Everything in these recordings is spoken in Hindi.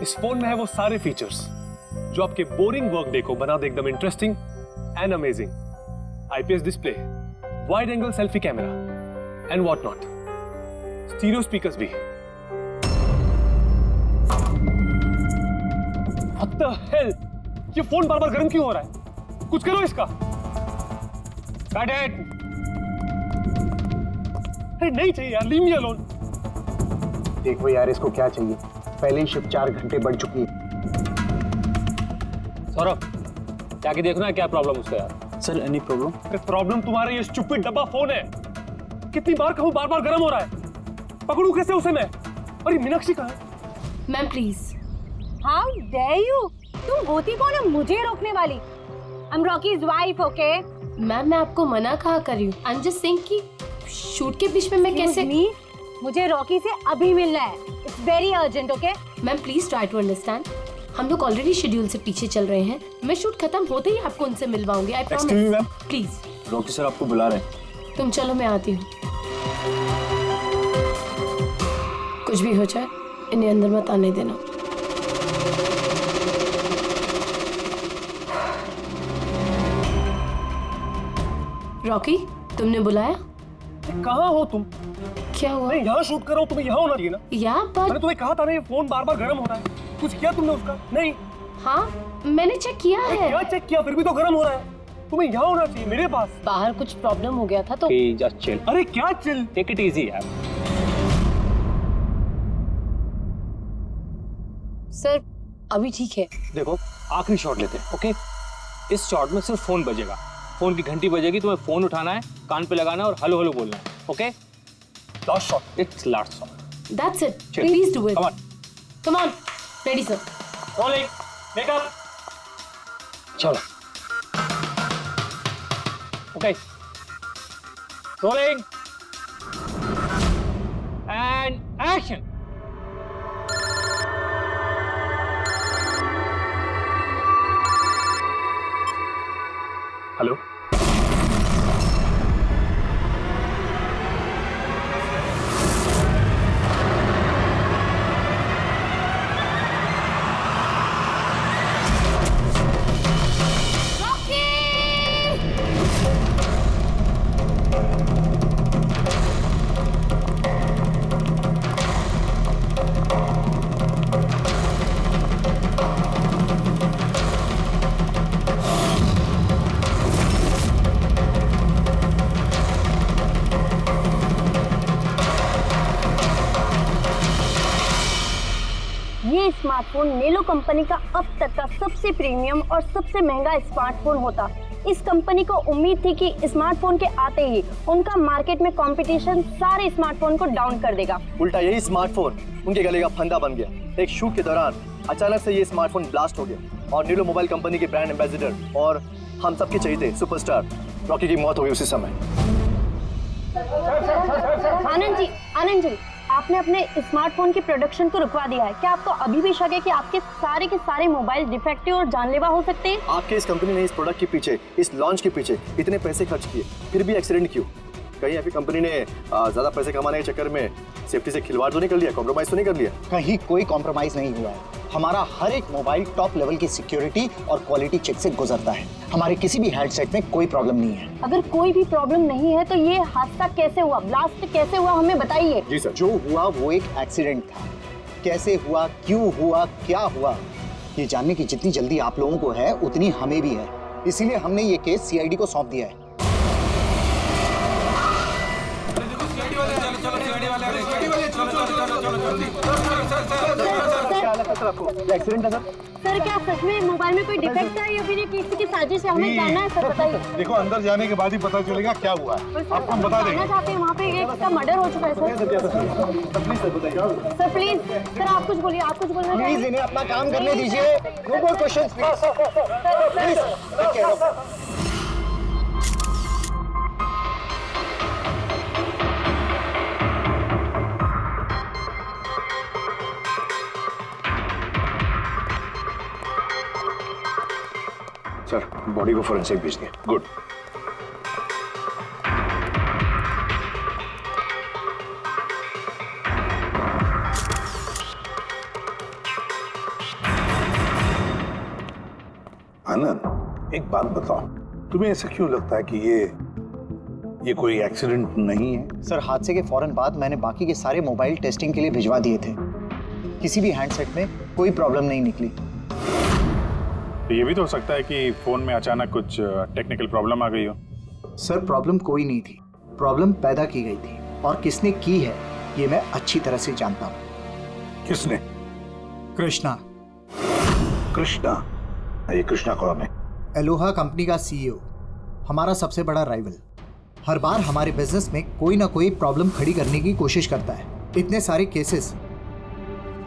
इस फोन में है वो सारे फीचर्स जो आपके बोरिंग वर्क डे को बना दे एकदम interesting and amazing. IPS display, wide angle selfie camera and what not, stereo speakers भी। What the hell? ये फोन बार बार गर्म क्यों हो रहा है? कुछ करो इसका। Cut it! अरे नहीं चाहिए यार, leave me alone। देखो यार इसको क्या चाहिए, पहले ही शिफ्ट 4 घंटे बढ़ चुकी है। सौरभ, जाके देखना है क्या प्रॉब्लम उसका यार। Sir any problem? अरे प्रॉब्लम तुम्हारा ये स्टूपिड डब्बा फोन है। कितनी बार कहूँ, बार बार गर्म हो रहा है। पकड़ू कैसे उसे मैं? अरे मीनाक्षी कहाँ है? Ma'am please. How dare you? तुम होती कौन है मुझे रोकने वाली? I am Rocky's wife, okay? Ma'am मैं आपको मना कहा कर रही हूँ। आई एम जस्ट सेइंग कि शूट के बीच में मैं कैसे। मुझे रॉकी से अभी मिलना है, it's very urgent, okay? Ma'am please try to understand, हम लोग ऑलरेडी शेड्यूल से पीछे चल रहे हैं। मैं शूट खत्म होते ही आपको उनसे मिलवाऊंगी, I promise. Excuse me ma'am, please. Rocky sir आपको बुला रहे हैं। तुम चलो, मैं आती हूँ। कुछ भी हो जाए इन्हें अंदर मत आने देना। रॉकी, तुमने बुलाया? कहाँ हो तुम? क्या हुआ? मैं यहाँ शूट कर रहा हूँ, तुम्हें यहाँ होना चाहिए ना। या मैंने तुम्हें कहा था ना, ये फोन बार बार गर्म हो रहा है। कुछ किया तुमने उसका? नहीं। हाँ मैंने चेक किया है। क्या चेक किया? फिर भी तो गर्म हो रहा है। तुम्हें यहाँ होना चाहिए, मेरे पास। बाहर कुछ प्रॉब्लम हो गया था तो। Just chill. अरे क्या चिल? टेक इट इजी यार। सर अभी ठीक है। देखो आखिरी शॉट लेते हैं, ओके? इस शॉट में सिर्फ फोन बजेगा, फोन की घंटी बजेगी, तुम्हें फोन उठाना है, कान पे लगाना है और हेलो हेलो बोलना है, okay? Last shot. It's last shot. That's it, please do it. Come on, come on. Ready sir. Rolling, makeup, चलो, okay, rolling and action. Hello, ये स्मार्टफोन नेलो कंपनी का अब तक का सबसे प्रीमियम और सबसे महंगा स्मार्टफोन होता। इस कंपनी को उम्मीद थी कि स्मार्टफोन के आते ही उनका मार्केट में कंपटीशन सारे स्मार्टफोन को डाउन कर देगा। उल्टा यही स्मार्टफोन उनके गले का फंदा बन गया। एक शूट के दौरान अचानक से ये स्मार्टफोन ब्लास्ट हो गया और नीलो मोबाइल कंपनी के ब्रांड एम्बेसडर और हम सबके चहेते सुपरस्टार रॉकी की मौत हो गई उसी समय। आनंद जी, आपने अपने स्मार्टफोन की प्रोडक्शन को रुकवा दिया है। क्या आपको अभी भी शक है कि आपके सारे के सारे मोबाइल डिफेक्टिव और जानलेवा हो सकते हैं? आपके इस कंपनी ने इस प्रोडक्ट के पीछे, इस लॉन्च के पीछे इतने पैसे खर्च किए, फिर भी एक्सीडेंट क्यों? कहीं आपकी कंपनी ने ज्यादा पैसे कमाने के चक्कर में सेफ्टी से खिलवाड़ तो नहीं कर लिया, कॉम्प्रोमाइज तो नहीं कर लिया? कहीं कोई कॉम्प्रोमाइज नहीं हुआ है। हमारा हर एक मोबाइल टॉप लेवल की सिक्योरिटी और क्वालिटी चेक से गुजरता है। हमारे किसी भी हेडसेट में कोई प्रॉब्लम नहीं है। अगर कोई भी प्रॉब्लम नहीं है तो ये हादसा कैसे हुआ, ब्लास्ट कैसे हुआ, हमें बताइए। जी सर। जो हुआ वो एक एक्सीडेंट था। कैसे हुआ, क्यों हुआ, क्या हुआ, ये जानने की जितनी जल्दी आप लोगों को है उतनी हमें भी है। इसीलिए हमने ये केस सीआईडी को सौंप दिया है। एक्सीडेंट है सर? सर क्या सच में मोबाइल में कोई डिफेक्ट है या फिर ये किसी की साजिश है? हमें जानना है सर, बताइए। देखो अंदर जाने के बाद ही पता चलेगा क्या हुआ है। आपको हम बता देंगे। जानना चाहते हैं, वहाँ पे एक का मर्डर हो चुका है सर। प्लीज सर बताइए। सर प्लीज, सर आप कुछ बोलिए, आप कुछ बोलना प्लीज चाहिए। इन्हें अपना काम करने दीजिए। No more questions please. Sir body को फोरेंसिक भेज दिया। गुड। आनंद, एक बात बताओ, तुम्हें ऐसा क्यों लगता है कि ये कोई एक्सीडेंट नहीं है? सर, हादसे के फौरन बाद मैंने बाकी के सारे मोबाइल टेस्टिंग के लिए भिजवा दिए थे। किसी भी हैंडसेट में कोई प्रॉब्लम नहीं निकली। तो ये भी तो हो सकता है कि फोन में अचानक कुछ टेक्निकल प्रॉब्लम आ गई हो। सर, प्रॉब्लम कोई नहीं थी, प्रॉब्लम पैदा की गई थी, और किसने की है ये मैं अच्छी तरह से जानता हूँ। किसने? कृष्णा। कृष्णा? ये कृष्णा कौन है? एलोहा कंपनी का सीईओ, हमारा सबसे बड़ा राइवल। हर बार हमारे बिजनेस में कोई ना कोई प्रॉब्लम खड़ी करने की कोशिश करता है। इतने सारे केसेस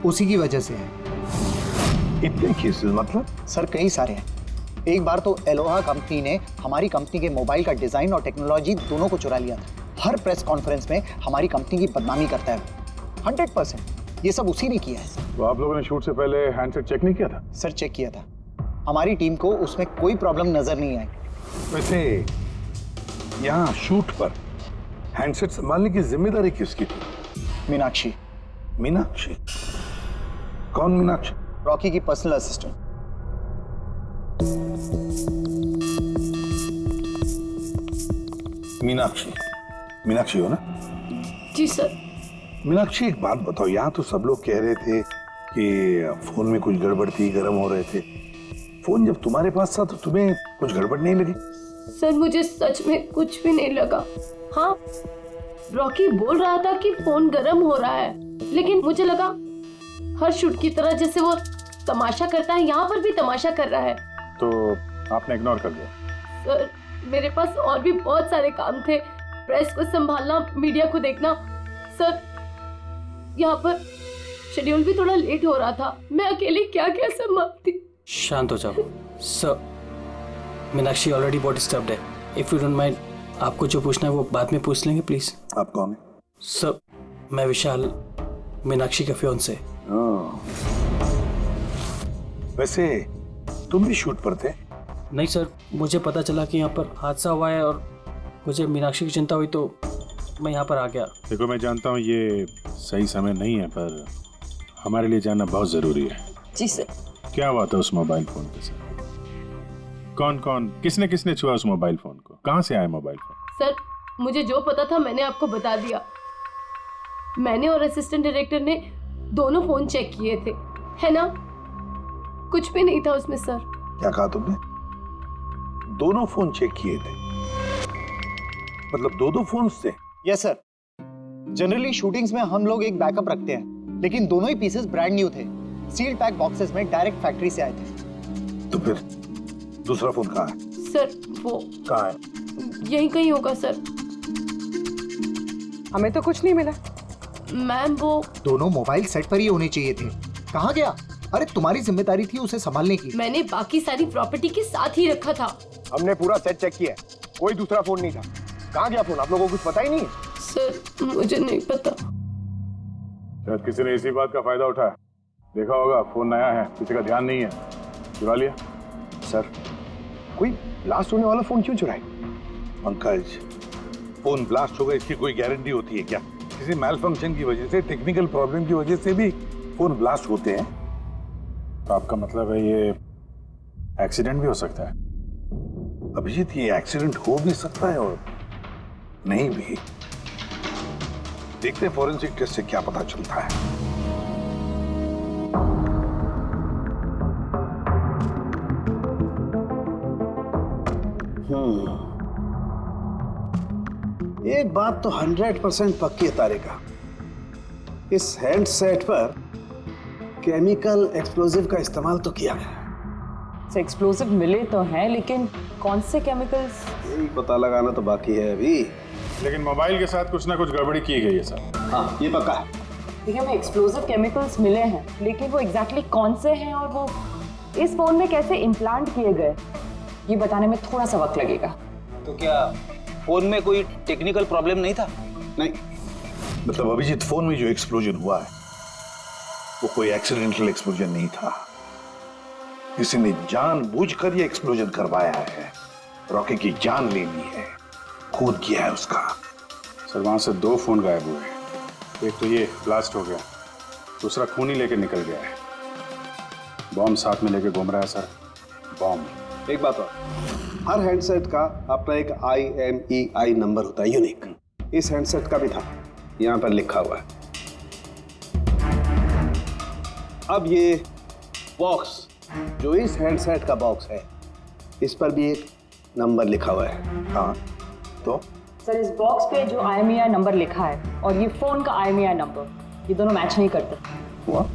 उसी की वजह से हैं। इतने केसेस मतलब? सर, कई सारे हैं। एक बार तो एलोहा कंपनी ने हमारी कंपनी के मोबाइल का डिजाइन और टेक्नोलॉजी दोनों को चुरा लिया था। हर प्रेस कॉन्फ्रेंस में हमारी कंपनी की बदनामी करता है। 100% ये सब उसी ने किया है। तो आप लोगों ने शूट से पहले हैंडसेट चेक नहीं किया था? सर, चेक किया था। हमारी टीम को उसमें कोई प्रॉब्लम नजर नहीं आई। वैसे यहाँ शूट पर हैंडसेट संभालने की जिम्मेदारी किसकी थी? मीनाक्षी। मीनाक्षी? कौन मीनाक्षी? रॉकी की पर्सनल असिस्टेंट। मीनाक्षी? मीनाक्षी हो ना? जी सर। मीनाक्षी, एक बात बताओ, यहाँ तो सब लोग कह रहे थे कि फोन में कुछ गड़बड़ थी, गर्म हो रहे थे। फोन जब तुम्हारे पास था तो तुम्हें कुछ गड़बड़ नहीं लगी? सर, मुझे सच में कुछ भी नहीं लगा। हाँ, रॉकी बोल रहा था कि फोन गर्म हो रहा है, लेकिन मुझे लगा हर शूट की तरह जैसे वो तमाशा करता है, यहाँ पर भी तमाशा कर रहा है। तो आपने इग्नोर कर दिया? सर, मेरे पास और भी बहुत सारे काम थे, प्रेस को संभालना, मीडिया को देखना। सर, यहाँ पर शेड्यूल भी थोड़ा लेट हो रहा था, मैं अकेले क्या क्या संभालती। शांत हो जाओ सर। मीनाक्षी ऑलरेडी बहुत डिस्टर्ब्ड है। इफ यू डोंट माइंड, आपको जो पूछना है वो बाद में पूछ लेंगे प्लीज। आप कौन है? सर, मैं विशाल, मीनाक्षी का फियांसे। वैसे तुम भी शूट पर थे? नहीं सर, मुझे पता चला कि यहाँ पर हादसा हुआ है और मुझे मीनाक्षी की चिंता हुई तो मैं यहाँ पर आ गया। देखो, मैं जानता हूँ ये सही समय नहीं है, पर हमारे लिए जानना बहुत जरूरी है। जी सर। क्या हुआ था उस मोबाइल फोन के साथ? कौन कौन, किसने किसने छुआ उस मोबाइल फोन को? कहाँ से आया मोबाइल फोन? सर, मुझे जो पता था मैंने आपको बता दिया। मैंने और असिस्टेंट डायरेक्टर ने दोनों फोन चेक किए थे, है ना? कुछ भी नहीं था उसमें सर। क्या कहा तुमने? दोनों फोन चेक किए थे? मतलब दो फोन थे? Yes sir. जनरली शूटिंग्स में हम लोग एक बैकअप रखते हैं, लेकिन दोनों ही पीसेस ब्रांड न्यू थे। सील्ड पैक बॉक्सेस में डायरेक्ट फैक्ट्री से आए थे। तो फिर दूसरा फोन कहाँ है? सर, वो कहाँ है? यहीं कहीं होगा सर। हमें तो कुछ नहीं मिला। मैम, वो दोनों मोबाइल सेट पर ही होने चाहिए थे। कहाँ गया? अरे, तुम्हारी जिम्मेदारी थी उसे संभालने की। मैंने बाकी सारी प्रॉपर्टी के साथ ही रखा था। हमने पूरा सेट चेक किया, कोई दूसरा फोन नहीं था। कहाँ गया फोन? आप लोगों को कुछ पता ही नहीं है? सर, मुझे नहीं पता। शायद किसी ने इसी बात का फायदा उठाया। देखा होगा फोन नया है, किसी का ध्यान नहीं है, चुरा लिया। सर, कोई ब्लास्ट होने वाला फोन क्यों चुराए? पंकज, फोन ब्लास्ट होगा इसकी कोई गारंटी होती है क्या? किसी मैल फंक्शन की वजह से, टेक्निकल प्रॉब्लम की वजह से भी फोन ब्लास्ट होते हैं। तो आपका मतलब है ये एक्सीडेंट भी हो सकता है? अभिजीत, ये एक्सीडेंट हो भी सकता है और नहीं भी। देखते हैं फॉरेंसिक टेस्ट से क्या पता चलता है। एक बात तो 100% पक्की है तारिका, इस हैंडसेट पर केमिकल एक्सप्लोजिव का इस्तेमाल तो किया गया। एक्सप्लोजिव मिले तो हैं, लेकिन कौन से केमिकल्स? यही पता लगाना तो बाकी है अभी। लेकिन मोबाइल के साथ कुछ ना कुछ गड़बड़ी की गई है सर। हाँ, ये पक्का है। देखिए, हमें एक्सप्लोजिव केमिकल्स मिले हैं, लेकिन वो एग्जैक्टली कौन से हैं और वो इस फोन में कैसे इम्प्लांट किए गए, ये बताने में थोड़ा सा वक्त लगेगा। तो क्या फोन में कोई टेक्निकल प्रॉब्लम नहीं था? नहीं, मतलब अभिजीत, फोन में जो एक्सप्लोजन हुआ है वो कोई एक्सीडेंटल एक्सप्लोजन नहीं था। किसी ने जानबूझकर ये एक्सप्लोजन करवाया है, रॉकी की जान लेनी है, खून किया है उसका। सर, वहां से 2 फोन गायब हुए। एक तो ये ब्लास्ट हो गया, दूसरा खून ही लेके निकल गया है। बॉम्ब साथ में लेके घूम रहा है सर, बॉम्ब। एक बात और, हर हैंडसेट का अपना एक IMEI नंबर होता है, यूनिक। इस हैंडसेट का भी था, यहाँ पर लिखा हुआ है। अब ये बॉक्स, जो इस हैंडसेट का बॉक्स है, इस पर भी एक नंबर लिखा हुआ है। हाँ तो सर इस बॉक्स पे जो IMEI नंबर लिखा है और ये फोन का IMEI नंबर, ये दोनों मैच नहीं करते। हुआ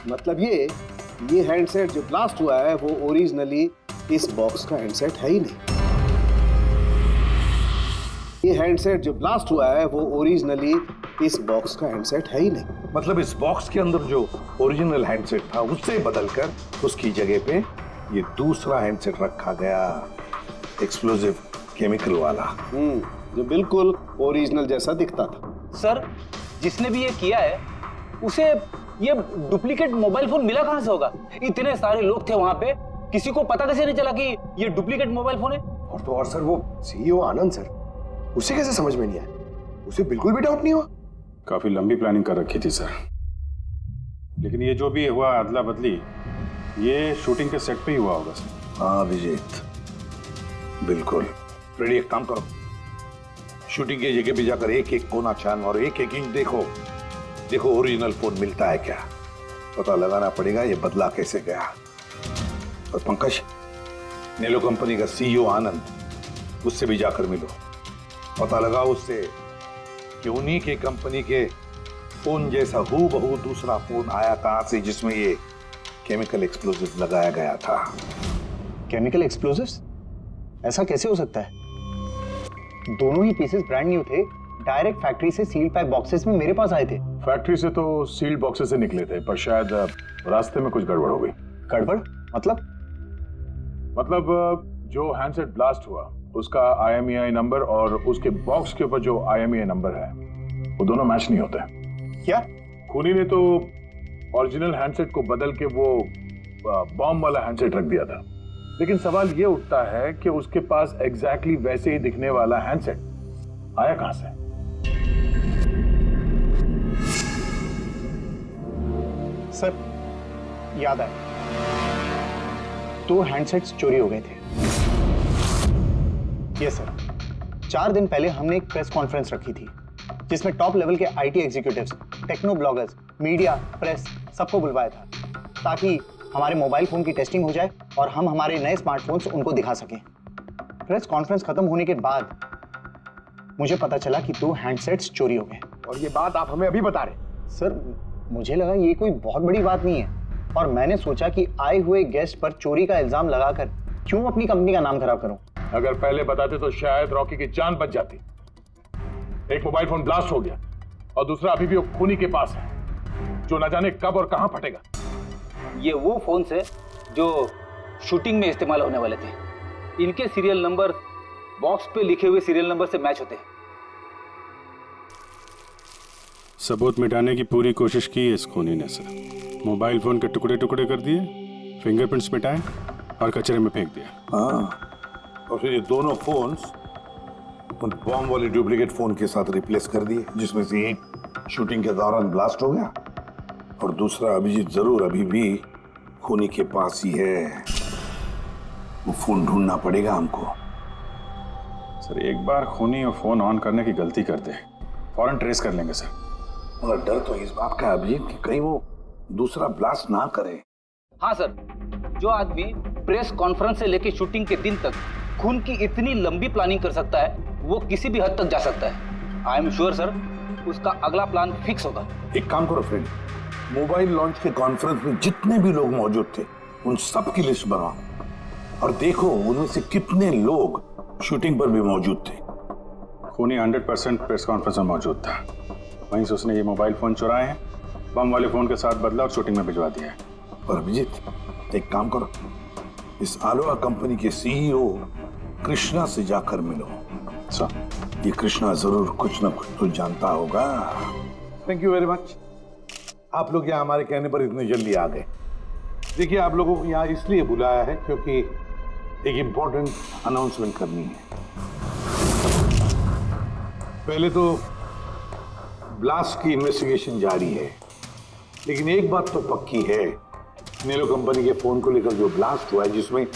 मतलब ये हैंडसेट जो ब्लास्ट हुआ है वो ओरिजिनली इस बॉक्स का हैंडसेट है ही नहीं। ये हैंडसेट जो ब्लास्ट हुआ है वो ओरिजिनली इस बॉक्स का हैंडसेट है ही नहीं। मतलब इस बॉक्स के अंदर जो ओरिजिनल हैंडसेट था उससे बदलकर उसकी जगह पे ये दूसरा हैंडसेट रखा गया, एक्सप्लोजिव केमिकल वाला, जो बिल्कुल ओरिजिनल जैसा दिखता था। सर जिसने भी ये किया है उसे ये डुप्लीकेट मोबाइल फोन मिला कहां से होगा? इतने सारे लोग थे वहां पे, किसी को पता कैसे नहीं चला कि ये डुप्लीकेट मोबाइल फोन है? और तो और सर वो CEO आनंद सर, उसे कैसे समझ में नहीं आया? उसे बिल्कुल भी डाउट नहीं हुआ? काफी लंबी प्लानिंग कर रखी थी सर, लेकिन ये जो भी हुआ अदला बदली, ये शूटिंग के सेट पे ही हुआ होगा सर। हाँ अभिजीत, बिल्कुल। रेडी, एक काम करो, शूटिंग की जगह पे जाकर एक एक कोना छान और एक एक इंच देखो ओरिजिनल फोन मिलता है क्या, पता लगाना पड़ेगा ये बदला कैसे गया। और पंकज, नेलो कंपनी का CEO आनंद, उससे भी जाकर मिलो, पता लगाओ उससे कि उन्हीं के कंपनी के फोन जैसा हूबहू दूसरा फोन आया कहां से जिसमें ये केमिकल एक्सप्लोजिव लगाया गया था। Chemical explosives? ऐसा कैसे हो सकता है? दोनों ही पीसेस ब्रांड न्यू थे, डायरेक्ट फैक्ट्री से सील्ड पैक बॉक्सेस में मेरे पास आए थे। फैक्ट्री से तो सील्ड बॉक्सेस से निकले थे, पर शायद रास्ते में कुछ गड़बड़ हो गई। गड़बड़ मतलब जो हैंडसेट ब्लास्ट हुआ उसका IMEI नंबर और उसके बॉक्स के ऊपर जो IMEI नंबर है वो दोनों मैच नहीं होते। क्या? खूनी ने तो ओरिजिनल हैंडसेट को बदल के वो बॉम्ब वाला हैंडसेट रख दिया था, लेकिन सवाल ये उठता है कि उसके पास एग्जैक्टली वैसे ही दिखने वाला हैंडसेट आया कहां से? सर याद आया, 2 हैंडसेट्स चोरी हो गए थे। यस सर, 4 दिन पहले हमने एक प्रेस कॉन्फ्रेंस रखी थी जिसमें टॉप लेवल के IT executives, techno bloggers, media, press सबको बुलवाया था ताकि हमारे मोबाइल फोन की टेस्टिंग हो जाए और हम हमारे नए स्मार्टफोन्स उनको दिखा सकें। प्रेस कॉन्फ्रेंस खत्म होने के बाद मुझे पता चला कि 2 हैंडसेट्स चोरी हो गए। और ये बात आप हमें अभी बता रहे? सर मुझे लगा ये कोई बहुत बड़ी बात नहीं है और मैंने सोचा कि आए हुए गेस्ट पर चोरी का इल्जाम लगाकर क्यों अपनी कंपनी का नाम खराब करूं। अगर पहले बताते तो शायद रॉकी की जान बच जाती। एक मोबाइल फोन ब्लास्ट हो गया और दूसरा अभी भी वो खूनी के पास है, जो न जाने कब और कहां फटेगा। ये वो फोन है जो शूटिंग में इस्तेमाल होने वाले थे। इनके सीरियल नंबर बॉक्स पे लिखे हुए सीरियल नंबर से मैच होते हैं। सबूत मिटाने की पूरी कोशिश की है इस खूनी ने सर। मोबाइल फोन के टुकड़े टुकड़े कर दिए, फिंगरप्रिंट्स मिटाए और कचरे में फेंक दिया। हाँ, और फिर ये दोनों फोन्स उन बॉम्ब वाले डुप्लीकेट फोन के साथ रिप्लेस कर दिए, जिसमें से एक शूटिंग के दौरान ब्लास्ट हो गया और दूसरा अभिजीत जरूर अभी भी खूनी के पास ही है। वो फोन ढूंढना पड़ेगा हमको। सर एक बार खूनी और फोन ऑन करने की गलती करते फौरन ट्रेस कर लेंगे सर। मगर डर तो इस बात का अभिजीत कि कहीं वो दूसरा ब्लास्ट ना करे। हाँ सर, जो आदमी प्रेस कॉन्फ्रेंस से लेकर शूटिंग के दिन तक खून की इतनी लंबी प्लानिंग कर सकता है वो किसी भी हद तक जा सकता है। आई एम श्योर सर उसका अगला प्लान फिक्स होगा। एक काम करो फ्रेंड, मोबाइल लॉन्च के कॉन्फ्रेंस में जितने भी लोग मौजूद थे उन सब की लिस्ट बनाओ और देखो उनमें से कितने लोग शूटिंग पर भी मौजूद थे। खूनी 100% प्रेस कॉन्फ्रेंस में मौजूद था, वहीं से उसने ये मोबाइल फोन चुराए हैं, बम वाले फोन के साथ बदला और शूटिंग में भिजवा दिया है। और अभिजीत एक काम करो, इस आलोआ कंपनी के CEO कृष्णा से जाकर मिलो। सर ये कृष्णा जरूर कुछ ना कुछ तो जानता होगा। Thank you very much. आप लोग यहाँ हमारे कहने पर इतने जल्दी आ गए। देखिए आप लोगों को यहाँ इसलिए बुलाया है क्योंकि एक इम्पोर्टेंट अनाउंसमेंट करनी है। पहले तो ब्लास्ट की इन्वेस्टिगेशन जारी है, लेकिन एक बात तो पक्की है नेलो कंपनी के फोन को लेकर जो ब्लास्ट हुआ है, जिसमें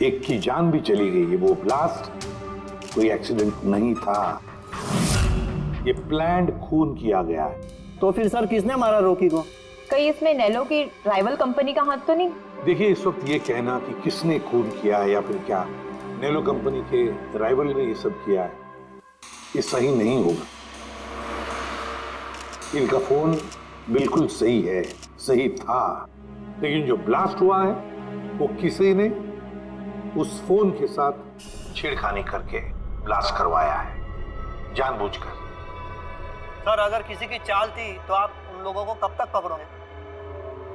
एक की जान भी चली गई है, वो ब्लास्ट कोई एक्सीडेंट नहीं था। ये प्लान्ड खून किया गया है। तो फिर सर किसने मारा रॉकी को? कहीं इसमें नेलो की राइवल कंपनी का हाथ तो नहीं? देखिए, इस वक्त ये कहना कि किसने खून किया है या फिर क्या नेलो कंपनी के राइवल ने ये सब किया है, ये सही नहीं होगा। इनका फोन बिल्कुल सही है, सही था, लेकिन जो ब्लास्ट हुआ है वो किसी ने उस फोन के साथ छेड़खानी करके ब्लास्ट करवाया है, जानबूझकर। सर अगर किसी की चाल थी तो आप उन लोगों को कब तक पकड़ोगे?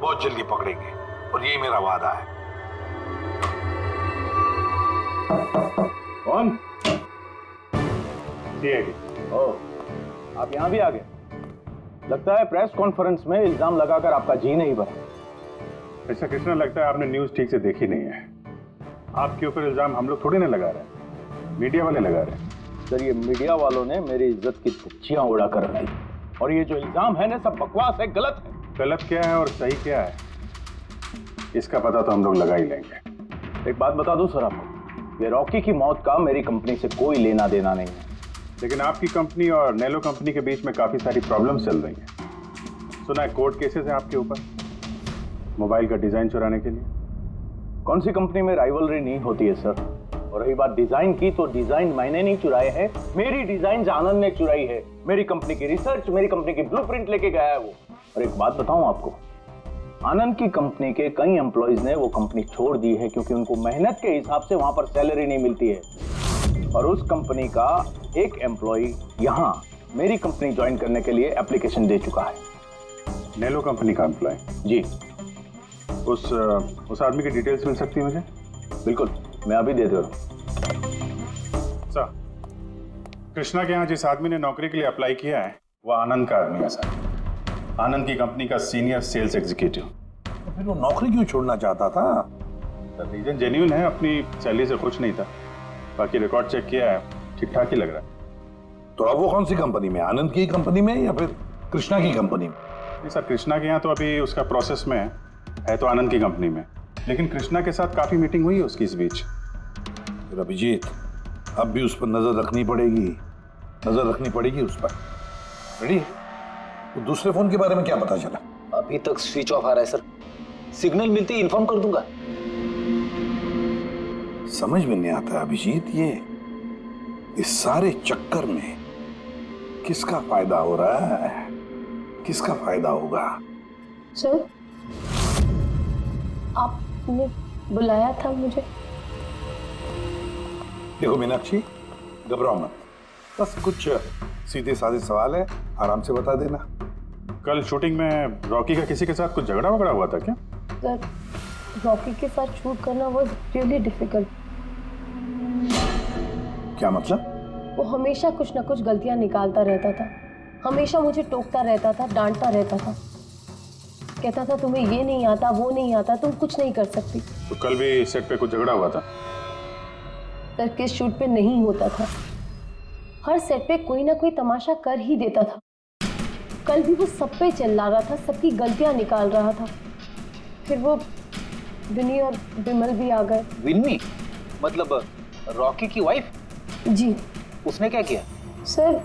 बहुत जल्दी पकड़ेंगे, और ये मेरा वादा है। कौन? सीआईडी। ओह, आप यहाँ भी आ गए। लगता है प्रेस कॉन्फ्रेंस में इल्जाम लगाकर आपका जी नहीं भरा। ऐसा कृष्णा, लगता है आपने न्यूज ठीक से देखी नहीं है। आपके ऊपर इल्जाम हम लोग थोड़ी ना लगा रहे हैं, मीडिया वाले लगा रहे हैं। सर, ये मीडिया वालों ने मेरी इज्जत की धज्जियां उड़ा कर रख दी, और ये जो इल्जाम है ना, सब बकवास है, गलत है। गलत क्या है और सही क्या है, इसका पता तो हम लोग लगा ही लेंगे। एक बात बता दूं सर आपको, ये रॉकी की मौत का मेरी कंपनी से कोई लेना देना नहीं है। लेकिन आपकी कंपनी और नेलो कंपनी के बीच में काफी सारी प्रॉब्लम्स चल रही हैं। सुना है कोर्ट केसेस हैं आपके ऊपर, मोबाइल का डिजाइन चुराने के लिए। कौन सी कंपनी में राइवलरी नहीं होती है सर? और रही बात डिजाइन की, तो डिजाइन मैंने नहीं चुराए हैं, मेरी डिजाइन आनंद ने चुराई है। मेरी कंपनी की रिसर्च, मेरी कंपनी की ब्लूप्रिंट लेके गया है वो। और एक बात बताऊं आपको, आनंद की कंपनी के कई एम्प्लॉइज ने वो कंपनी छोड़ दी है, क्योंकि उनको मेहनत के हिसाब से वहां पर सैलरी नहीं मिलती है। और उस कंपनी का एक एम्प्लॉय यहाँ मेरी कंपनी ज्वाइन करने के लिए एप्लीकेशन दे चुका है। नेलो कंपनी का एम्प्लॉय? जी। उस आदमी की डिटेल्स मिल सकती है मुझे? बिल्कुल, मैं अभी दे दे रहा हूँ। सर, कृष्णा के यहाँ जिस आदमी ने नौकरी के लिए अप्लाई किया है वो आनंद का आदमी है सर। आनंद की कंपनी का सीनियर सेल्स एग्जीक्यूटिव। तो फिर वो नौकरी क्यों छोड़ना चाहता था? सर, रीजन जेन्युइन है, अपनी सैलरी से खुश नहीं था। बाकी रिकॉर्ड चेक किया है, ठीक ठाक ही लग रहा है। तो अब वो कौन सी कंपनी में, आनंद की कंपनी में या फिर कृष्णा की कंपनी में? नहीं सर, कृष्णा के यहाँ तो अभी उसका प्रोसेस में है तो आनंद की कंपनी में, लेकिन कृष्णा के साथ काफी मीटिंग हुई है उसकी इस बीच। अभिजीत, अब भी उस पर नजर रखनी पड़ेगी उस पर। रेडी? तो दूसरे फोन के बारे में क्या पता चला? अभी तक स्विच ऑफ आ रहा है सर, सिग्नल मिलते ही इन्फॉर्म कर दूंगा। समझ में नहीं आता अभिजीत, ये इस सारे चक्कर में किसका फायदा हो रहा है, किसका फायदा होगा? सर, आपने बुलाया था मुझे? देखो मीनाक्षी, घबराओ मत, बस कुछ सीधे साधे सवाल है, आराम से बता देना। कल शूटिंग में रॉकी का किसी के साथ कुछ झगड़ा वगड़ा हुआ था क्या? सर, रॉकी के साथ शूट करना वाज रियली डिफिकल्ट। क्या मतलब? वो हमेशा कुछ ना कुछ गलतियां निकालता रहता था, हमेशा मुझे टोकता रहता था, डांटता रहता था, कहता था तुम्हें ये नहीं आता, वो नहीं आता, तुम कुछ नहीं कर सकती। तो कल भी सेट पे कुछ झगड़ा हुआ था? सर, किस शूट पे नहीं होता था, हर सेट पे कोई ना कोई तमाशा कर ही देता था। कल भी वो सब पे चिल्ला रहा था, सबकी गलतियां निकाल रहा था। फिर वो विनी और विमल भी आ गए। विन्नी मतलब रॉकी की वाइफ? जी। उसने क्या किया? सर,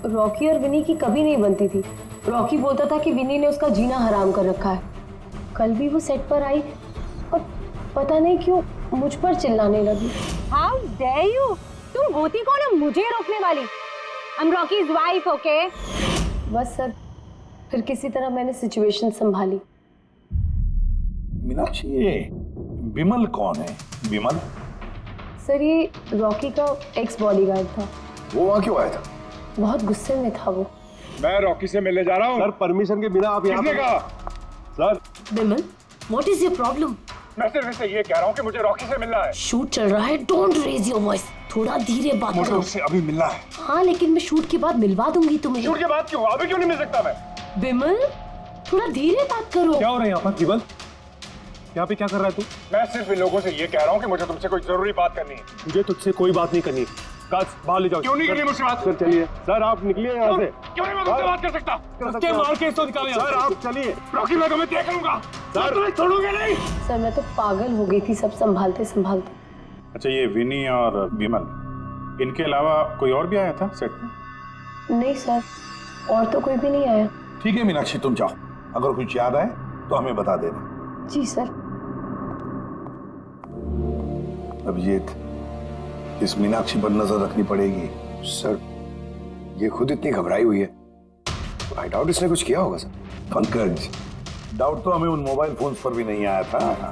रॉकी और विनी की कभी नहीं बनती थी। रॉकी बोलता था कि विनी ने उसका जीना हराम कर रखा है। कल भी वो सेट पर आई और पता नहीं क्यों मुझ पर चिल्लाने लगी। How dare you? तुम होती कौन है मुझे रोकने वाली? I'm Rocky's wife, okay? बस सर, फिर किसी तरह मैंने सिचुएशन संभाली। मीनाक्षी, ये विमल कौन है? विमल? सर, ये रॉकी का एक्स बॉडीगार्ड था। वो वहाँ क्यों आया था? बहुत गुस्से में था वो। मैं रॉकी से मिलने जा रहा हूँ। सर, परमिशन के बिना आप यहाँ कहा? Sir, Vimal, what is your problem? मैं सिर्फ इससे ये कह रहा हूँ कि मुझे रॉकी से मिलना है। शूट चल रहा है, डोंट रेज योर वॉइस, थोड़ा धीरे बात मुझे करो। उससे अभी मिलना है। हाँ, लेकिन मैं शूट के बाद मिलवा दूंगी तुम्हें। शूट के बाद क्यों? अभी क्यों नहीं मिल सकता मैं? विमल, थोड़ा धीरे बात करो। क्या हो रहा है यहाँ पर विमल? यहाँ पे क्या कर रहा है तू? मैं सिर्फ इन लोगों से ये कह रहा हूँ कि मुझे तुमसे कोई जरूरी बात करनी है। मुझे तुझसे कोई बात नहीं करनी। काज बाहर ले जाओ। क्यों नहीं करनी मुझसे बात? सर चलिए। सर आप निकलिए यहाँ से। क्यों नहीं मैं तुमसे बात कर सकता? धक्के मार के इसको निकालिए। सर आप चलिए। रॉकी मैं तुम्हें देख लूंगा। सर तुम्हें छोड़ूंगा नहीं। सर मैं तो पागल हो गई थी सब संभालते संभालते। अच्छा, ये विनी और विमल, इनके अलावा कोई और भी आया था सेट पे? नहीं सर, और तो कोई भी नहीं आया। ठीक है मीनाक्षी, तुम जाओ, अगर कुछ याद आए तो हमें बता देना। जी सर। अभिजीत, इस मीनाक्षी पर नजर रखनी पड़ेगी। सर ये खुद इतनी घबराई हुई है, आई डाउट इसने कुछ किया होगा सर। पंकज, डाउट तो हमें उन मोबाइल फोन्स पर भी नहीं आया था,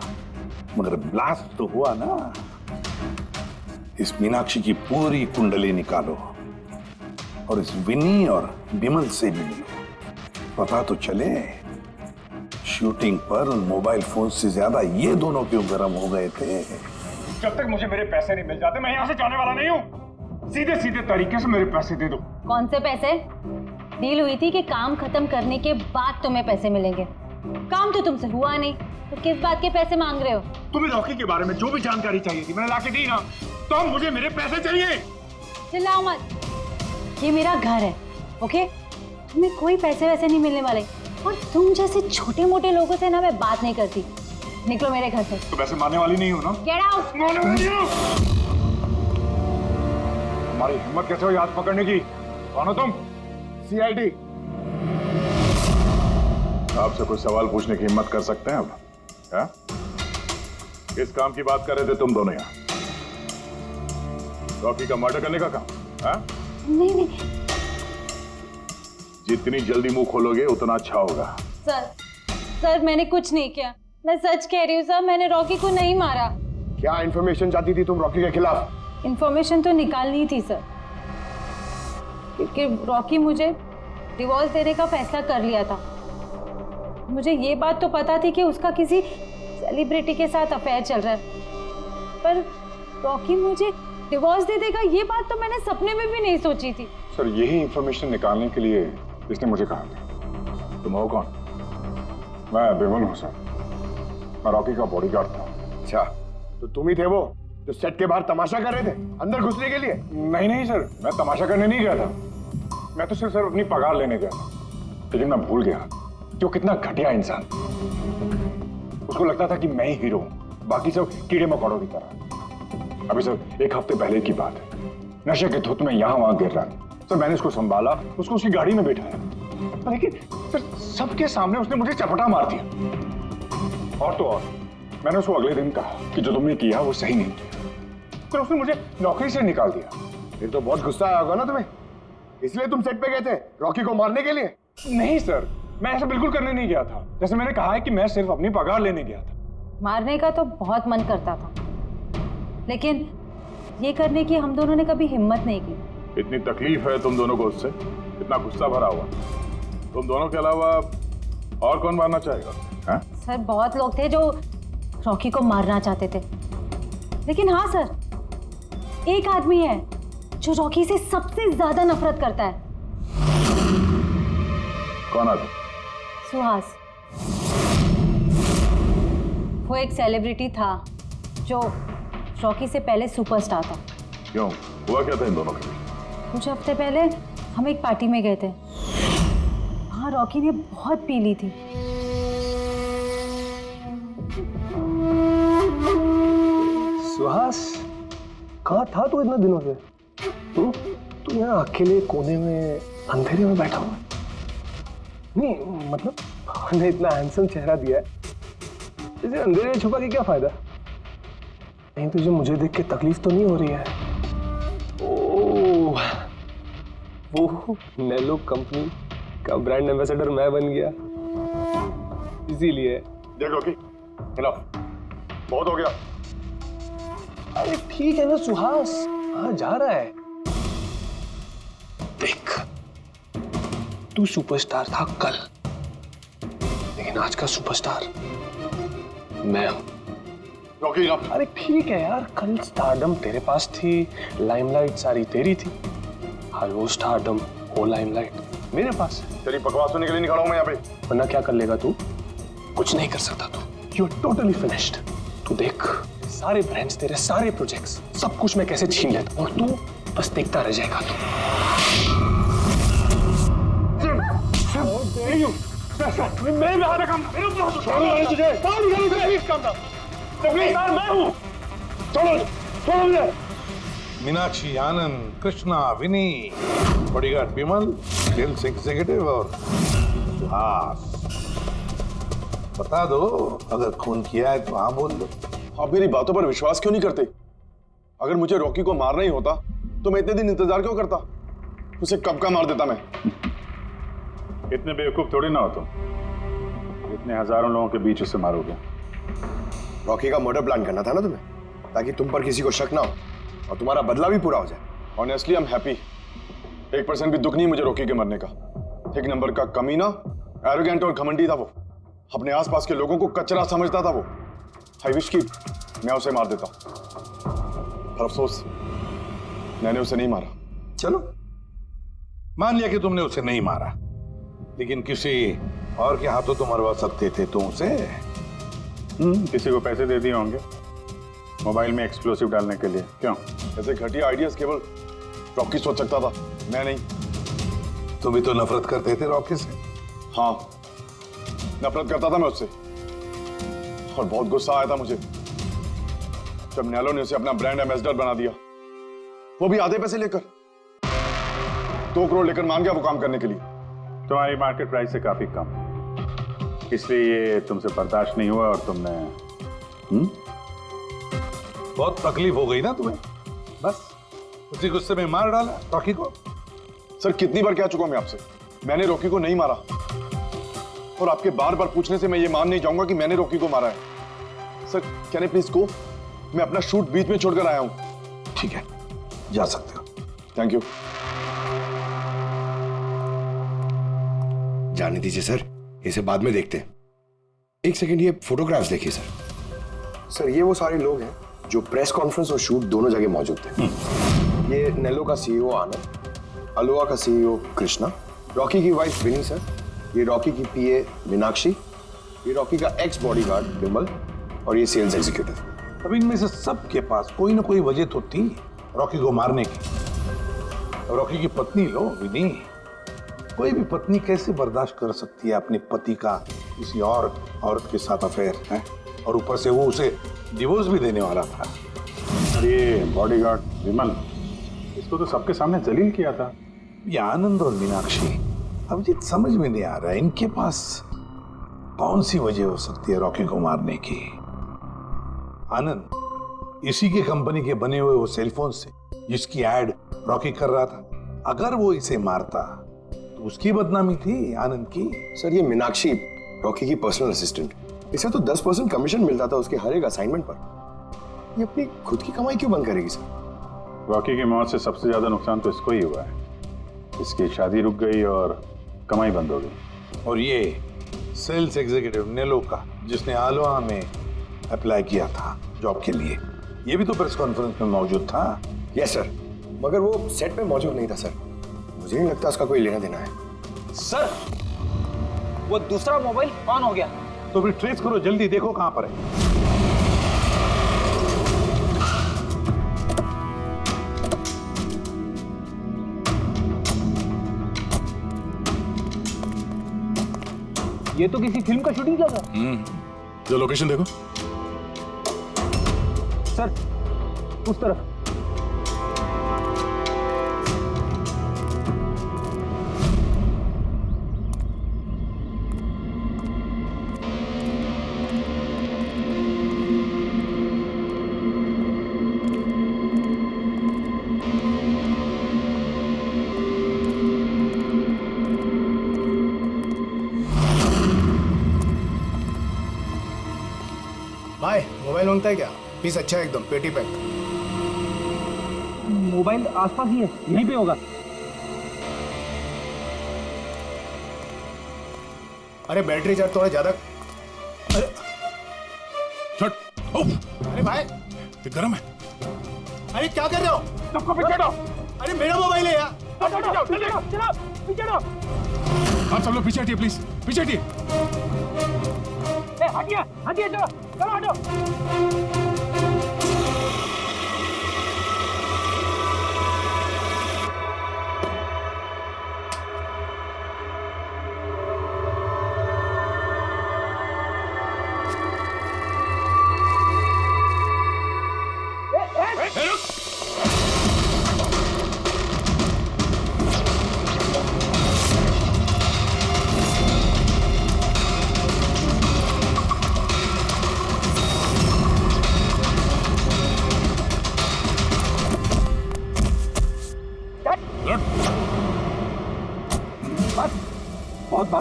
मगर ब्लास्ट तो हुआ ना। इस मीनाक्षी की पूरी कुंडली निकालो और इस विनी और विमल से भी मिलो, पता तो चले शूटिंग पर उन मोबाइल फोन से ज्यादा ये दोनों क्यों गर्म हो गए थे। जब तक मुझे मेरे पैसे नहीं मिल जाते मैं यहाँ से जाने वाला नहीं हूँ। सीधे सीधे तरीके से मेरे पैसे दे दो। कौन से पैसे? डील हुई थी कि काम खत्म करने के बाद तुम्हें पैसे मिलेंगे। काम तो तुमसे हुआ नहीं, तो किस बात के पैसे मांग रहे हो? तुम्हें रॉकी के बारे में जो भी जानकारी चाहिए थी मैंने लाके दी ना, तो अब मुझे मेरे पैसे चाहिए। चिल्लाओ मत, ये मेरा घर है, ओके? तुम्हें कोई पैसे वैसे नहीं मिलने वाले, और तुम जैसे छोटे मोटे लोगों से ना मैं बात नहीं करती। निकलो मेरे घर से। तो वैसे मारने वाली नहीं हो ना? Get out. मारने वाली नहीं हो। तुम्हारी हिम्मत कैसे हुई हाथ पकड़ने की? कौन हो तुम? CID। आपसे कोई सवाल पूछने की हिम्मत कर सकते हैं अब? क्या किस काम की बात कर रहे थे तुम दोनों यहाँ? रॉकी का मर्डर करने का काम? हाँ? नहीं। जितनी जल्दी मुंह खोलोगे उतना अच्छा होगा। सर मैंने कुछ नहीं किया, मैं सच कह रही हूँ सर, मैंने रॉकी को नहीं मारा। क्या इन्फॉर्मेशन चाहती थी तुम रॉकी के खिलाफ? इन्फॉर्मेशन तो निकालनी थी सर, क्योंकि रॉकी मुझे डिवोर्स देने का फैसला कर लिया था। मुझे ये बात तो पता थी कि उसका किसी सेलिब्रिटी के साथ अफेयर चल रहा है, पर रॉकी मुझे डिवोर्स दे देगा ये बात तो मैंने सपने में भी नहीं सोची थी। सर यही इन्फॉर्मेशन निकालने के लिए इसने मुझे कहा था। तुम हो कौन? मैं विमल हूँ सर, मैं रॉकी का बॉडीगार्ड था। अच्छा, तो तुम ही थे वो जो सेट के बाहर तमाशा कर रहे थे अंदर घुसने के लिए? नहीं सर, मैं तमाशा करने नहीं गया था, मैं तो सिर्फ अपनी पगार लेने गया था। लेकिन मैं भूल गया कि वो कितना घटिया इंसान। उसको लगता था कि मैं ही हीरो हूँ, बाकी सब कीड़े मकोड़ों की तरह। अभी सर 1 हफ्ते पहले की बात है, नशे के धुत में यहाँ वहां गिर रहा है सर। मैंने उसको संभाला, उसको उसकी गाड़ी में बैठाया, लेकिन सर सबके सामने उसने मुझे चपटा मार दिया। और तो और मैंने उसको अगले दिन कहा कि जो तुमने किया वो सही नहीं किया, तो उसने मुझे नौकरी से निकाल दिया। फिर तो बहुत गुस्सा आया होगा ना तुम्हें, इसलिए तुम सेट पे गए थे रॉकी को मारने के लिए? नहीं सर, मैं ऐसा बिल्कुल करने नहीं गया था। जैसे मैंने कहा है कि मैं सिर्फ अपनी पगार लेने गया था। मारने का तो बहुत मन करता था, लेकिन ये करने की हम दोनों ने कभी हिम्मत नहीं की। इतनी तकलीफ है तुम दोनों को उससे, इतना गुस्सा भरा हुआ। तुम दोनों के अलावा और कौन मारना चाहेगा? हाँ? सर बहुत लोग थे जो रॉकी को मारना चाहते थे, लेकिन हाँ सर, एक आदमी है जो रॉकी से सबसे ज्यादा नफरत करता है। कौन आदमी? सुहास। वो एक सेलिब्रिटी था जो रॉकी से पहले सुपरस्टार था। क्यों, हुआ क्या था इन दोनों के बीच? कुछ हफ्ते पहले हम एक पार्टी में गए थे, वहाँ रॉकी ने बहुत पी ली थी। सुहास, कहाँ था तू इतने दिनों से? तू यहाँ अकेले कोने में अंधेरे में बैठा हुआ? नहीं मतलब हमने इतना हैंडसम चेहरा दिया है, इसे अंधेरे में छुपा के क्या फायदा? नहीं तुझे मुझे देख के तकलीफ तो नहीं हो रही है? ओह, वो नेलो कंपनी का ब्रांड एम्बेसडर मैं बन गया, इसीलिए। देख रॉकी, बहुत हो गया। अरे ठीक है ना सुहास, कहाँ जा रहा है? देख, तू सुपरस्टार था कल, लेकिन आज का सुपरस्टार मैं हूं। रॉकी, अरे ठीक है यार, कल स्टारडम तेरे पास थी, लाइमलाइट सारी तेरी थी, आज वो स्टारडम वो लाइमलाइट मेरे पास है। तेरी बकवास सुनने के लिए नहीं खड़ा हूं मैं यहाँ पे, वरना क्या कर लेगा तू? कुछ नहीं कर सकता तू, यू आर टोटली फिनिश्ड। तू देख, सारे ब्रांड्स, तेरे सारे प्रोजेक्ट्स, सब कुछ मैं कैसे छीन लेता हूँ, और तू बस देखता रह जाएगा तू। मैं भी हाथ काम तुझे मैं हूँ। छोड़ो छोड़ो मुझे। मीनाक्षी, आनंद, कृष्णा, विनी, बॉडीगार्ड विमल, सेल्स एग्जीक्यूटिव और सुहास। बता दो, अगर खून किया है तो हाँ बोल दो। आप मेरी बातों पर विश्वास क्यों नहीं करते? अगर मुझे रॉकी को मारना ही होता तो मैं इतने दिन इंतजार क्यों करता? उसे कब का मार देता मैं। इतने बेवकूफ थोड़ी ना हो तुम, इतने हजारों लोगों के बीच उसे मारोगे। रॉकी का मर्डर प्लान करना था ना तुम्हें, ताकि तुम पर किसी को शक ना हो और तुम्हारा बदला भी पूरा हो जाए। Honestly I am happy. 1% भी दुख नहीं मुझे रॉकी के मरने का। एक नंबर का कमीना, एरोगेंट और घमंडी था वो। अपने आसपास के लोगों को कचरा समझता था वो। आई विश कि मैं उसे मार देता, पर अफसोस मैंने उसे नहीं मारा। चलो, मान लिया कि तुमने उसे नहीं मारा, लेकिन किसी और के हाथों तो मरवा सकते थे तुम उसे। किसी को पैसे दे दिए होंगे मोबाइल में एक्सप्लोसिव डालने के लिए। क्यों? ऐसे घटिया आइडियाज केवल रॉकी सोच सकता था, मैं नहीं। तुम भी तो नफरत करते थे रॉकी से। हाँ, नफरत करता था मैं उससे, और बहुत गुस्सा आया था मुझे जब नैलो ने उसे अपना ब्रांड एम्बेसडर बना दिया, वो भी आधे पैसे लेकर। 2 करोड़ लेकर मान गया वो काम करने के लिए। तुम्हारी मार्केट प्राइस से काफी कम, इसलिए ये तुमसे बर्दाश्त नहीं हुआ और तुमने बहुत तकलीफ हो गई ना तुम्हें, बस उसी गुस्से में मार डाला रॉकी को। सर, कितनी बार कह चुका हूं मैं आपसे, मैंने रॉकी को नहीं मारा, और आपके बार बार पूछने से मैं ये मान नहीं जाऊंगा कि मैंने रॉकी को मारा है। Sir, can I please go? मैं अपना शूट बीच में छोड़कर आया हूं। ठीक है, जा सकते हो। Thank you. जाने दीजिए सर, इसे बाद में देखते हैं। एक सेकंड, ये फोटोग्राफ्स देखिए सर। सर, ये वो सारे लोग हैं जो प्रेस कॉन्फ्रेंस और शूट दोनों जगह मौजूद थे। ये नेलो का सीईओ आनंद, अलोहा का सीईओ कृष्णा, रॉकी की वाइफ विनी सर, ये रॉकी की पीए मीनाक्षी, ये रॉकी का एक्स बॉडीगार्ड विमल, और ये सेल्स एग्जीक्यूटिव। अब इनमें से सबके पास कोई ना कोई वजह तो थी रॉकी को मारने की। रॉकी की पत्नी लो, विनी। कोई भी पत्नी कैसे बर्दाश्त कर सकती है अपने पति का किसी और औरत के साथ अफेयर है, और ऊपर से वो उसे डिवोर्स भी देने वाला था। अरे बॉडीगार्ड विमल, इसको तो सबके सामने जलील किया था। ये आनंद और मीनाक्षी, अब ये समझ में नहीं आ रहा है इनके पास कौन सी वजह हो सकती है रॉकी को मारने की। आनंद इसी के कंपनी के बने हुए वो सेलफोन से जिसकी एड रॉकी कर रहा था, अगर वो इसे मारता तो उसकी बदनामी थी आनंद की। सर, ये मीनाक्षी रॉकी की पर्सनल असिस्टेंट, इसे तो 10% कमीशन मिलता था उसके हर एक असाइनमेंट पर। ये अपनी खुद की कमाई क्यों बंद करेगी सर? रॉकी की मौत से सबसे ज्यादा नुकसान तो इसको ही हुआ है। इसकी शादी रुक गई और कमाई बंद हो गई। और ये सेल्स एग्जीक्यूटिव नेलो का, जिसने आलोहा में अप्लाई किया था जॉब के लिए, ये भी तो प्रेस कॉन्फ्रेंस में मौजूद था। यस सर, मगर वो सेट पे मौजूद नहीं था सर। मुझे नहीं लगता उसका कोई लेना देना है। सर, वो दूसरा मोबाइल ऑन हो गया। तो फिर ट्रेस करो, जल्दी देखो कहां पर है। ये तो किसी फिल्म का शूटिंग लगा। जो लोकेशन देखो सर, उस तरफ। भाई, मोबाइल मांगता है क्या? पीस अच्छा है एकदम, पेटी पैक। मोबाइल आसपास ही है, यहीं पे होगा। अरे बैटरी चार्ज थोड़ा ज्यादा। अरे अरे भाई, ये गर्म है। अरे क्या कर रहे हो? सबको पीछे हटो। अरे मेरा मोबाइल है यार। आप सब लोग पीछे हटिए प्लीज, पीछे हटिए। हटिए हटिए, चलो चलो हटो।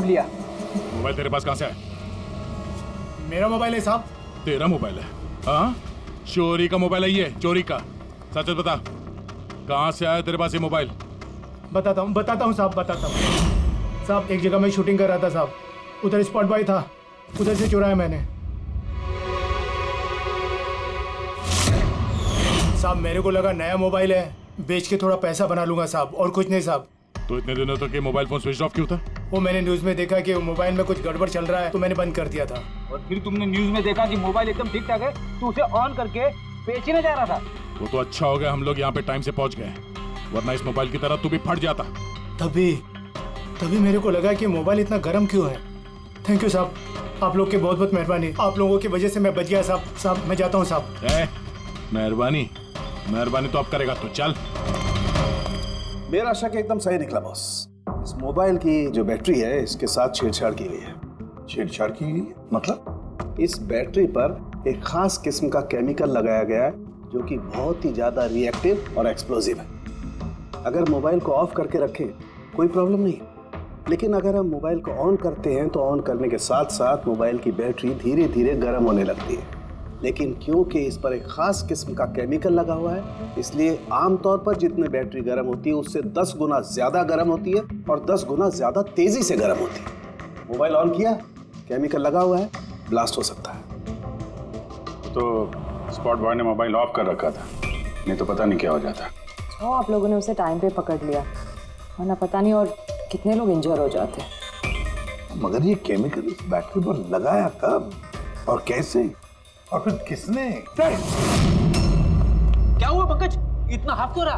साहब लिया। मोबाइल तेरे पास कहां से है? मेरा मोबाइल है साहब। तेरा मोबाइल है? हाँ, चोरी का मोबाइल है ये, चोरी का। सच सच बता, कहां से आया तेरे पास ये मोबाइल? बताता हूँ साहब, बताता हूँ साहब। एक जगह मैं शूटिंग कर रहा था साहब, उधर स्पॉट बॉय था, उधर से चुराया मैंने साहब। मेरे को लगा नया मोबाइल है, बेच के थोड़ा पैसा बना लूंगा साहब, और कुछ नहीं साहब। तो इतने दिनों तक ये मोबाइल फोन स्विच ऑफ क्यों था? वो मैंने न्यूज़ में देखा कि मोबाइल में कुछ गड़बड़ चल रहा है, तो मैंने बंद कर दिया था। और फिर तुमने न्यूज में देखा कि मोबाइल एकदम ठीक ठाक है, तो उसे ऑन करके बेचने जा रहा था। वो तो अच्छा हो गया हम लोग यहाँ पे टाइम से पहुंच गए, वरना इस मोबाइल की तरह तू भी फट जाता। तभी मेरे को लगा कि मोबाइल इतना गर्म क्यों है। थैंक यू साहब, आप लोग के बहुत बहुत मेहरबानी। आप लोगों की वजह से मैं बच गया साहब। साहब मैं जाता हूँ साहब। मेहरबानी तो अब करेगा तो चल। मेरा शक एकदम सही निकला बॉस। इस मोबाइल की जो बैटरी है, इसके साथ छेड़छाड़ की गई है। छेड़छाड़ की गई? मतलब? इस बैटरी पर एक खास किस्म का केमिकल लगाया गया है जो कि बहुत ही ज्यादा रिएक्टिव और एक्सप्लोजिव है। अगर मोबाइल को ऑफ करके रखें कोई प्रॉब्लम नहीं, लेकिन अगर हम मोबाइल को ऑन करते हैं तो ऑन करने के साथ साथ मोबाइल की बैटरी धीरे धीरे गर्म होने लगती है। लेकिन क्योंकि इस पर एक खास किस्म का केमिकल लगा हुआ है, इसलिए आमतौर पर जितनी बैटरी गर्म होती है उससे 10 गुना ज्यादा गर्म होती है और 10 गुना ज्यादा तेजी से गर्म होती है। मोबाइल ऑन किया, केमिकल लगा हुआ है, ब्लास्ट हो सकता है। तो स्पॉट बॉय ने मोबाइल ऑफ कर रखा था, नहीं तो पता नहीं क्या हो जाता। आप लोगों ने उसे टाइम पे पकड़ लिया, वरना पता नहीं और कितने लोग इंजर हो जाते। मगर ये केमिकल इस बैटरी पर लगाया कब और कैसे, और फिर किसने? क्या हुआ पंकज, इतना हाफ क्यों रहा?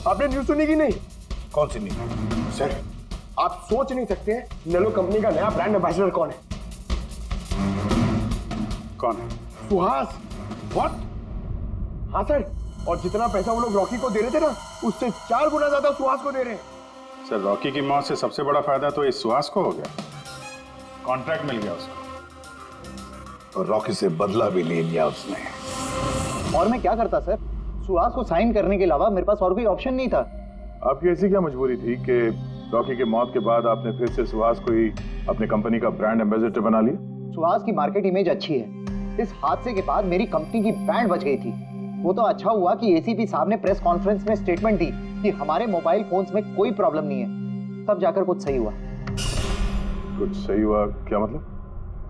आपने न्यूज सुनी कि नहीं? कौन सी नहीं? सर, आप सोच नहीं सकते नेलो कंपनी का नया ब्रांड एम्बेसडर कौन है? कौन है? सुहास। व्हाट? हाँ सर, और जितना पैसा वो लोग रॉकी को दे रहे थे ना, उससे 4 गुना ज्यादा सुहास को दे रहे हैं। सर, रॉकी की मौत से सबसे बड़ा फायदा तो इस सुहास को हो गया, कॉन्ट्रैक्ट मिल गया उसको, और रॉकी से बदला भी ले लिया उसने। और मैं क्या करता सर, सुहास को साइन करने के अलावा मेरे पास और कोई ऑप्शन नहीं था। आपकी ऐसी क्या मजबूरी थी कि रॉकी के मौत के बाद आपने फिर से सुहास को ही अपने कंपनी का ब्रांड एम्बेसडर बना लिया? सुहास की मार्केट इमेज अच्छी है। इस हादसे के बाद मेरी कंपनी की ब्रांड बच गई थी। वो तो अच्छा हुआ कि एसीपी साहब ने प्रेस कॉन्फ्रेंस में स्टेटमेंट दी कि हमारे मोबाइल फोन्स में कोई प्रॉब्लम नहीं है। तब जाकर कुछ सही हुआ। कुछ सही हुआ क्या मतलब?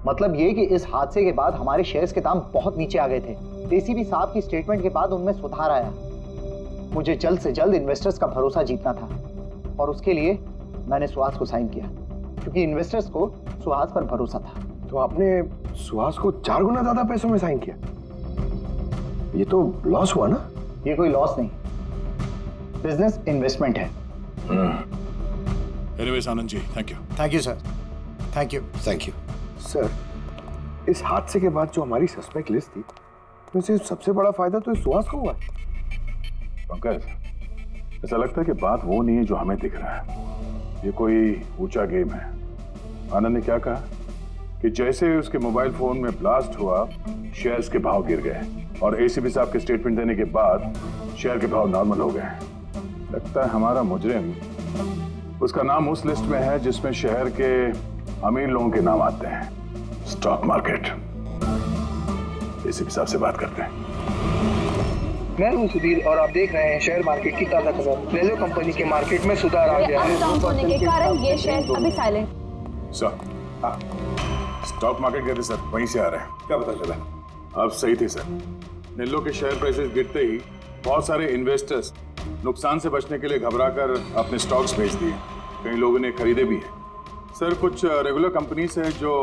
मतलब ये कि इस हादसे के बाद हमारे शेयर्स के दाम बहुत नीचे आ गए थे। एसीपी साहब की स्टेटमेंट के बाद उनमें सुधार आया। मुझे जल्द से जल्द इन्वेस्टर्स का भरोसा जीतना था और उसके लिए मैंने सुहास को साइन किया, क्योंकि इन्वेस्टर्स को सुहास पर भरोसा था। तो आपने सुहास को 4 गुना ज्यादा पैसों में साइन किया? ये तो लॉस हुआ ना? ये कोई लॉस नहीं, बिजनेस इन्वेस्टमेंट है। Anyways Anand ji, thank you. Thank you sir, thank you. Thank you sir, इस हादसे के बाद जो हमारी सस्पेक्ट लिस्ट थी, उनसे सबसे बड़ा फायदा तो इस सुहास को हुआ है। पंकज, ऐसा लगता है कि बात वो नहीं है जो हमें दिख रहा है। ये कोई ऊंचा गेम है। आनंद ने क्या कहा कि जैसे उसके मोबाइल फोन में ब्लास्ट हुआ, शेयर्स के भाव गिर गए और एसीपी साहब के स्टेटमेंट देने के बाद शेयर के भाव नॉर्मल हो गए। लगता है हमारा मुजरिम, उसका नाम उस लिस्ट में है जिसमें शहर के अमीर लोगों के नाम आते हैं, स्टॉक मार्केट। एसीपी साहब से बात करते हैं। मैं हूं सुधीर और आप देख रहे हैं शेयर मार्केट की ताजा खबर। नेलो कंपनी के मार्केट में सुधार आ गया है। डाउन होने के कारण ये शेयर अभी साइलेंट। सर, स्टॉक मार्केट गए थे सर, वहीं से आ रहे हैं। क्या पता चला? आप सही थे सर। नेलो के शेयर प्राइसेस गिरते ही बहुत सारे इन्वेस्टर्स नुकसान से बचने के लिए घबराकर अपने स्टॉक्स बेच दिए। कई लोगों ने खरीदे भी हैं। सर, कुछ रेगुलर कंपनीज हैं जो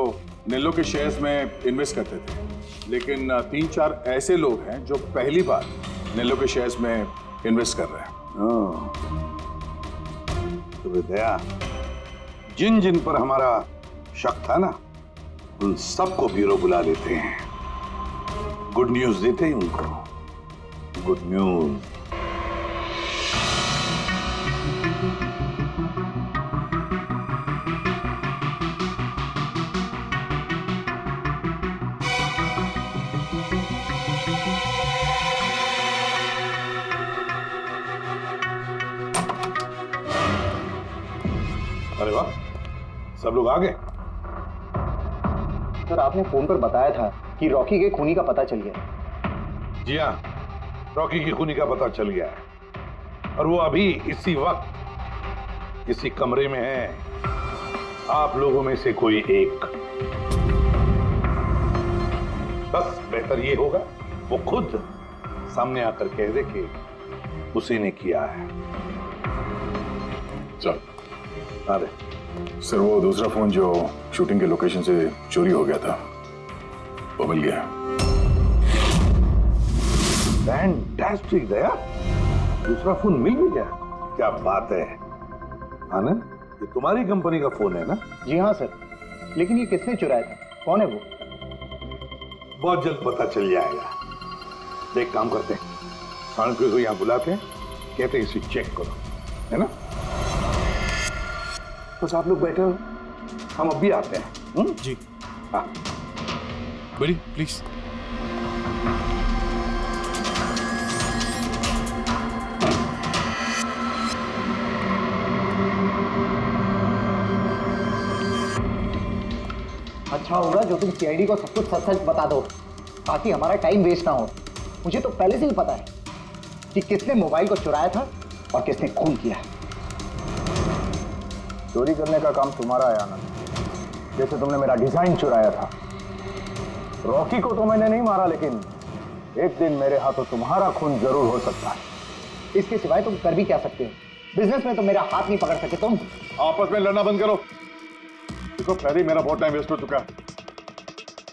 नेलो के शेयर्स में इन्वेस्ट करते थे, लेकिन 3-4 ऐसे लोग हैं जो पहली बार नेलो के शेयर्स में इन्वेस्ट कर रहे हैं। तो विद्या, जिन जिन पर हमारा शक था ना, उन सबको ब्यूरो बुला लेते हैं, गुड न्यूज देते हैं उनको। Good news. अरे वाह, सब लोग आ गए? सर आपने फोन पर बताया था कि रॉकी के खूनी का पता चल गया। जी हाँ, रॉकी की खूनी का पता चल गया है और वो अभी इसी वक्त इसी कमरे में है। आप लोगों में से कोई एक, बस बेहतर ये होगा वो खुद सामने आकर कह दे कि उसी ने किया है। चल। अरे सर वो दूसरा फोन जो शूटिंग के लोकेशन से चोरी हो गया था वो मिल गया। फैंटास्टिक दया, दूसरा फोन मिल भी गया। क्या बात है आनंद, ये तुम्हारी कंपनी का फोन है ना? जी हाँ सर, लेकिन ये किसने चुराया था, कौन है वो? बहुत जल्द पता चल जाएगा। एक काम करते हैं, साणुक्य को यहाँ बुलाते हैं, कहते हैं इसे चेक करो, है ना? बस आप लोग बैठे हो, हम अभी आते हैं। जी हाँ बड़ी प्लीज। अच्छा होगा जो तुम सीआईडी को सब कुछ सच सच बता दो ताकि हमारा टाइम वेस्ट ना हो। मुझे तो पहले से ही पता है कि किसने मोबाइल को चुराया था और किसने खून किया। चोरी करने का काम तुम्हारा है आनंद, जैसे तुमने मेरा डिजाइन चुराया था। रॉकी को तो मैंने नहीं मारा, लेकिन एक दिन मेरे हाथों तुम्हारा खून जरूर हो सकता है। इसके सिवाय तुम कर भी क्या सकते हो? बिजनेस में तो मेरा हाथ नहीं पकड़ सके तुम। आपस में लड़ना बंद करो। देखो पहले ही मेरा बहुत टाइम वेस्ट हो चुका है।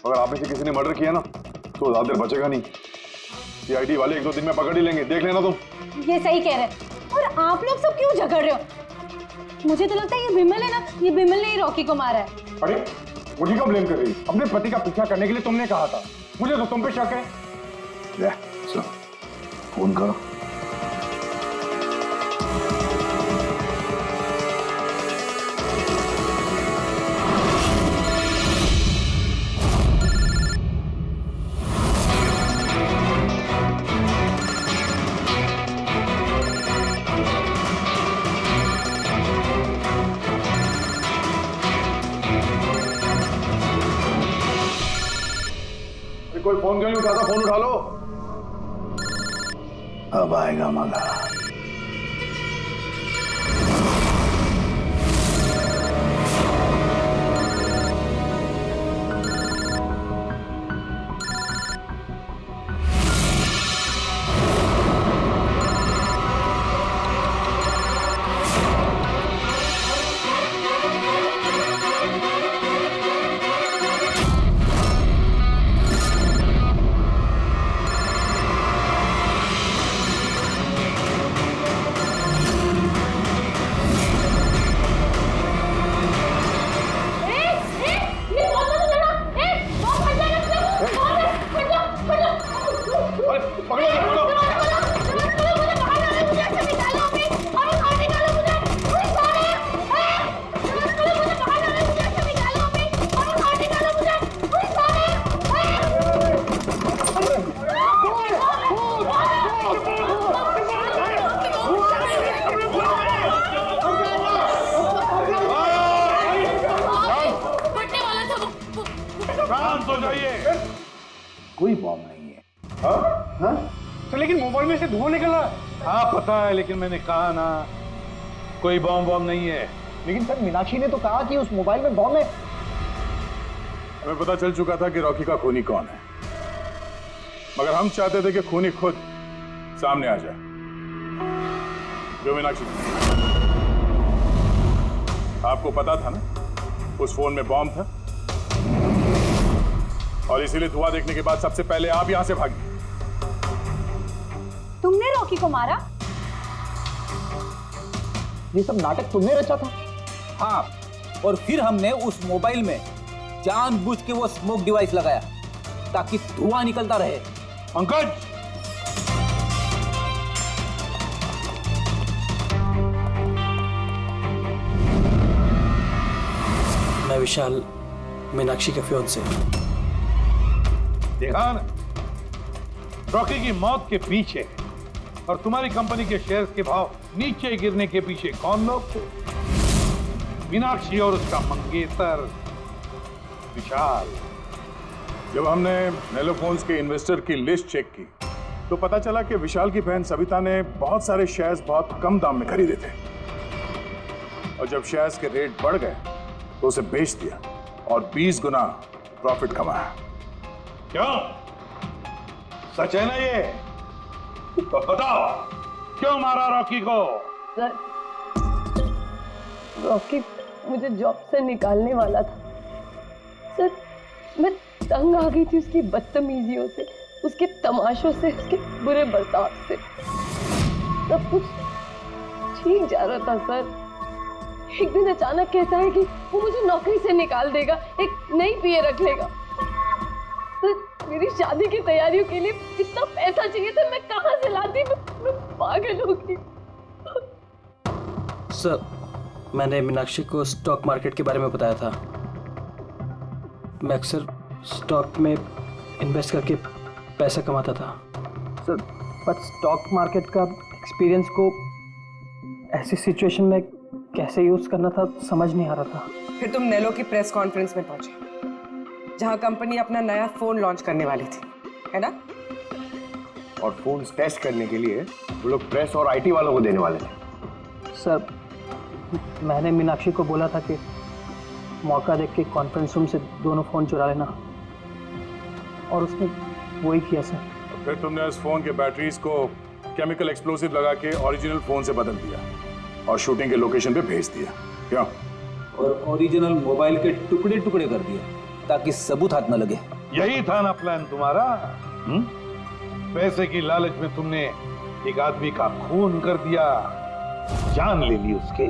अगर आप में से किसी ने मर्डर किया ना तो ज्यादा देर बचेगा नहीं। सीआईडी वाले 1-2 दिन में पकड़ ही लेंगे, देख लेना तुम। ये सही कह रहे हैं। और आप लोग सब क्यों झगड़ रहे हो? मुझे तो लगता है ये बिमल है ना, ये बिमल ने ही रॉकी को मारा है। अरे मुझे क्यों ब्लेम कर रही? अपने पति का पीछा करने के लिए तुमने कहा था, मुझे तो तुम पे शक है। ले, चलो, फोन करो। कोई फोन क्यों नहीं उठाता? फोन उठा लो। अब आएगा मजा। कोई बॉम्ब नहीं है। हाँ? तो लेकिन मोबाइल में से धुआं निकल रहा है। हाँ पता है, लेकिन मैंने कहा ना कोई बॉम्ब नहीं है। लेकिन सर मीनाक्षी ने तो कहा कि उस मोबाइल में बॉम्ब है। हमें पता चल चुका था कि रॉकी का खूनी कौन है, मगर हम चाहते थे कि खूनी खुद सामने आ जाए। जो मीनाक्षी, आपको पता था ना उस फोन में बॉम्ब था, और इसीलिए धुआं देखने के बाद सबसे पहले आप यहां से भागी। तुमने रॉकी को मारा? ये सब नाटक तुमने रचा था? हाँ, और फिर हमने उस मोबाइल में जानबूझ के वो स्मोक डिवाइस लगाया ताकि धुआं निकलता रहे। पंकज, मैं विशाल, मीनाक्षी के फियांसे। देखा ना, रॉकी की मौत के पीछे और तुम्हारी कंपनी के शेयर्स के भाव नीचे गिरने के पीछे कौन लोग थे? मीनाक्षी और उसका मंगेतर विशाल। जब हमने नेलोफोन्स के इन्वेस्टर की लिस्ट चेक की तो पता चला कि विशाल की बहन सविता ने बहुत सारे शेयर्स बहुत कम दाम में खरीदे थे और जब शेयर्स के रेट बढ़ गए तो उसे बेच दिया और 20 गुना प्रॉफिट कमाया। क्यों? सच है ना ये? तो बताओ क्यों मारा रॉकी को? सर, रॉकी मुझे जॉब से निकालने वाला था सर। मैं तंग आ गई थी उसकी बदतमीजियों से, उसके तमाशों से, उसके बुरे बर्ताव से। सब कुछ ठीक जा रहा था सर। एक दिन अचानक कहता है कि वो मुझे नौकरी से निकाल देगा, एक नई पीए रख लेगा। सर, मेरी शादी की तैयारियों के लिए इतना पैसा चाहिए था, मैं कहाँ से लाती? मैं पागल हो गई। सर, मैंने मीनाक्षी को स्टॉक मार्केट के बारे में बताया था। मैं अक्सर स्टॉक में इन्वेस्ट करके पैसा कमाता था सर, पर स्टॉक मार्केट का एक्सपीरियंस को ऐसी सिचुएशन में कैसे यूज करना था समझ नहीं आ रहा था। फिर तुम नेलो की प्रेस कॉन्फ्रेंस में पहुंचे जहां कंपनी अपना नया फोन लॉन्च करने वाली थी, है ना? और फोन टेस्ट करने के लिए वो लोग प्रेस और आईटी वालों को देने वाले थे। सर, मैंने मीनाक्षी को बोला था कि मौका देख के कॉन्फ्रेंस रूम से दोनों फ़ोन चुरा लेना, और उसने वही किया सर। तो फिर तुमने उस फोन के बैटरीज को केमिकल एक्सप्लोसिव लगा के ओरिजिनल फोन से बदल दिया और शूटिंग के लोकेशन पे भेज दिया, क्यों? और ओरिजिनल मोबाइल के टुकड़े टुकड़े कर दिए ताकि सबूत हाथ न लगे। यही था ना प्लान तुम्हारा? पैसे की लालच में तुमने एक आदमी का खून कर दिया, जान ले ली उसके।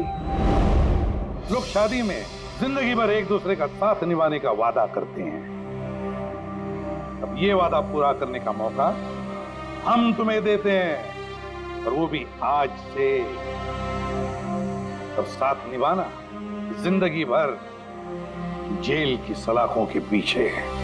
लोग शादी में जिंदगी भर एक दूसरे का साथ निभाने का वादा करते हैं। अब ये वादा पूरा करने का मौका हम तुम्हें देते हैं, और वो भी आज से। अब साथ निभाना जिंदगी भर जेल की सलाखों के पीछे है।